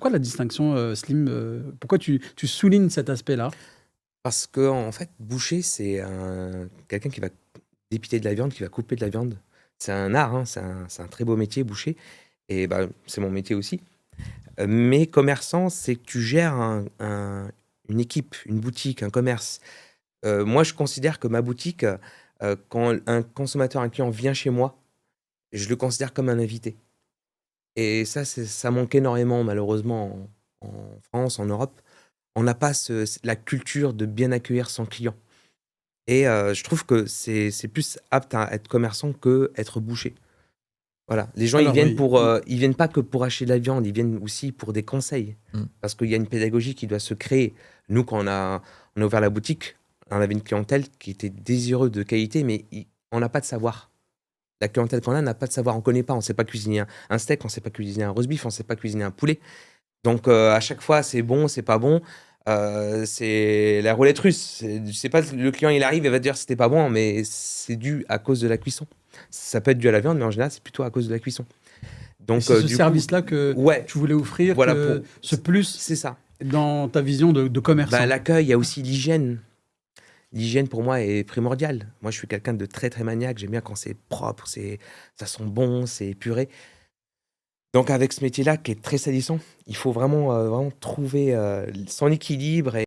Pourquoi la distinction, Slim, pourquoi tu soulignes cet aspect-là? Parce qu'en fait, boucher, c'est quelqu'un qui va dépiler de la viande, qui va couper de la viande. C'est un art, hein, c'est un très beau métier, boucher, et bah, c'est mon métier aussi. Mais commerçant, c'est que tu gères une équipe, une boutique, un commerce. Moi, je considère que ma boutique, quand un consommateur, un client vient chez moi, je le considère comme un invité. Et ça manque énormément, malheureusement, en France, en Europe. On n'a pas la culture de bien accueillir son client. Et je trouve que c'est plus apte à être commerçant qu'être boucher. Voilà, les gens, Alors oui, ils viennent pas que pour acheter de la viande, ils viennent aussi pour des conseils. Mmh. Parce qu'il y a une pédagogie qui doit se créer. Nous, quand on a ouvert la boutique, on avait une clientèle qui était désireuse de qualité, mais on n'a pas de savoir. La clientèle qu'on a n'a pas de savoir, on connaît pas, on sait pas cuisiner un steak, on sait pas cuisiner un roast beef, on sait pas cuisiner un poulet. Donc à chaque fois, c'est bon, c'est pas bon. C'est la roulette russe. C'est pas le client, il arrive et va te dire c'était pas bon, mais c'est dû à cause de la cuisson. Ça peut être dû à la viande, mais en général, c'est plutôt à cause de la cuisson. et Donc c'est ce du coup, service-là que ouais, tu voulais offrir, voilà que ce plus c'est ça. dans ta vision de Bah, commerçant? l'accueil, il y a aussi l'hygiène. L'hygiène pour moi est primordiale. Moi, je suis quelqu'un de très très maniaque. J'aime bien quand c'est propre, ça sent bon, c'est épuré. Donc avec ce métier-là qui est très salissant, il faut vraiment, vraiment trouver son équilibre